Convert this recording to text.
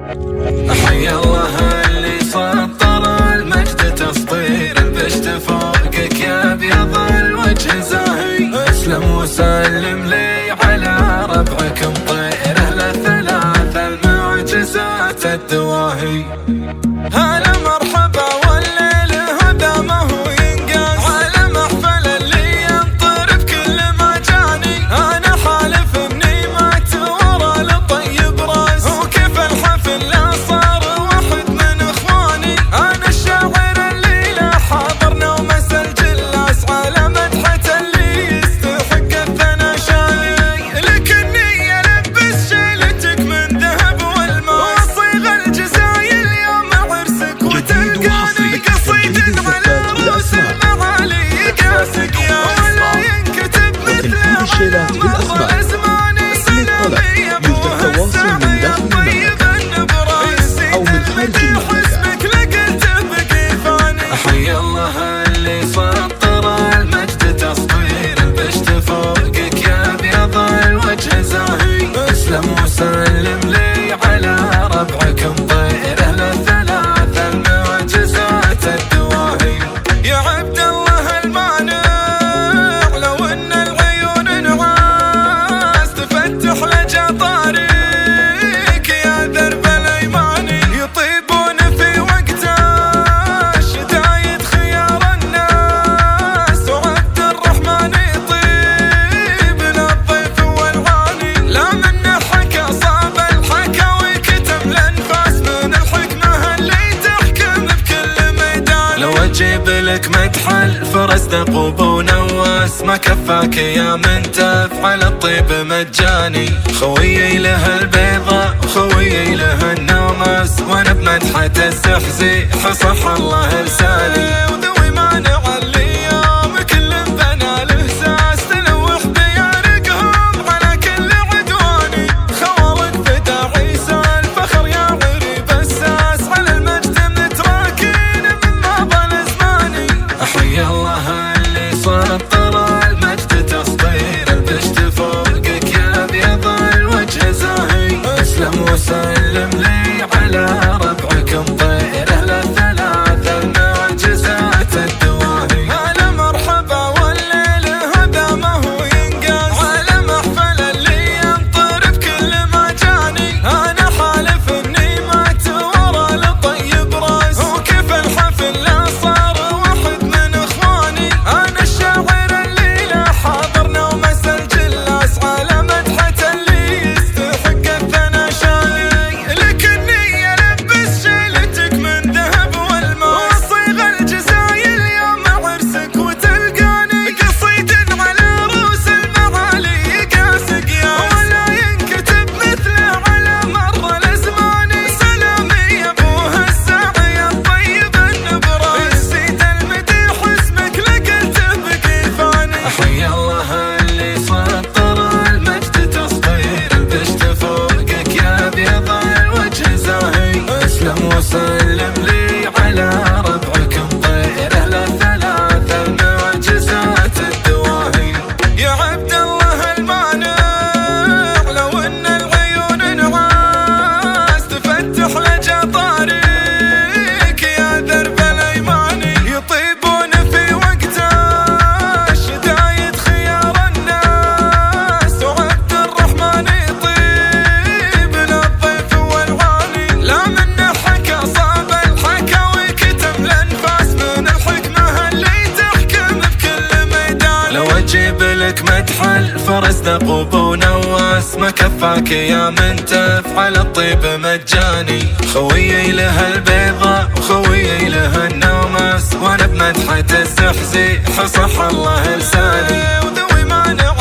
حي الله اللي سطر المجد تسطير البشت فوقك يا ابيض الوجه زاهي. اسلم وسلم لي على ربعك مطيره للثلاث المعجزات الدواهي. هلا مرحبا والليل هذا ما هو ينقاس على محفل اللي ينطر بكل مجاني. انا حالف اني ما تورى لطيب راس وكيف الحفل لا صار واحد من اخواني. انا الشاعر اللي لا حاضرنا ومسى الجلاس على مدحة اللي يستحق الثنا شاني. لكني البس شيلتك من ذهب والماس واصيغ الجزايل يوم عرسك وتلقاني قصيد على رؤوس المعالي قاسك يا ولا ينكتب مثله على مر ازماني. سلامي ابوها الساعي الطيب النبراسي المديح اسمك لقلت بقي فاني. حي الله اللي سطر المجد تسطير البشت فوقك يا ابيض الوجه زاهي. اسلم وسلم لي على ربعك مطيره للثلاث المعجزات الدواهي. يا عبد الله المانع لو ان العيون نعاس تفتح لجطاريك يا درب الايماني. يطيبون في وقت الشدايد خيار الناس وعبد الرحمن يطيب للضيف والعاني. لا منه حكى صاب الحكاوي كتم الانفاس من الحكمه اللي تحكم بكل ميدان. لو اجيب لك مدح الفرس دقوب ونواس ما كفاك يا من تفعل الطيب مجاني. خويي له البيضة وخويي له النوماس وانا بمدحة الزحزيح صح الله لساني. وذوي مانع الايام كل بنى له ساس تلوح بيارقهم على كل عدواني. خوارق فدا عيسى الفخر يا غريب الساس على المجد متراكين من ماضى الازماني. حي الله اللي سطر المجد تسطير البشت فوقك يا ابيض الوجه زاهي. اسلم وسلم لي على ربعك مطيره للثلاث المعجزات الدواهي. هلا مرحبا والليل هذا ما هو ينقاس على محفل اللي ينطر بكل مجاني. انا حالف اني ما تورى لطيب راس وكيف الحفل لا صار واحد من اخواني. انا الشاعر اللي لا حاضرنا ومسى الجلاس على مدحة اللي يستحق الثنا شاني. لكني البس شيلتك من ذهب والماس واصيغ الجزايل يوم عرسك وتلقاني قصيد على رؤوس المعالي قاسك يا ولا ينكتب مثله على مر الازماني. سلامي ابوها الساعي الطيب النبراسي المديح اسمك لقلت بقي فاني. حي الله اللي سطر المجد تسطير البشت فوقك يا ابيض الوجه زاهي. اسلم وسلم لي على ربعك مطيره للثلاث المعجزات الدواهي. يا عبد الله المانع لو ان العيون نعاس تفتح لجطاريك يا درب الايماني. يطيبون في وقت الشدايد خيار الناس وعبد الرحمن يطيب للضيف والعاني. لا منه حكى صاب الحكاوي كتم الانفاس من الحكمه اللي تحكم بكل ميدان. لو اجيب لك مدح الفرس دقوب ونواس ما كفاك يا من تفعل الطيب مجاني. خويي له البيضة وخويي له النوماس وانا بمدحة الزحزيح صح الله لساني. وذوي مانع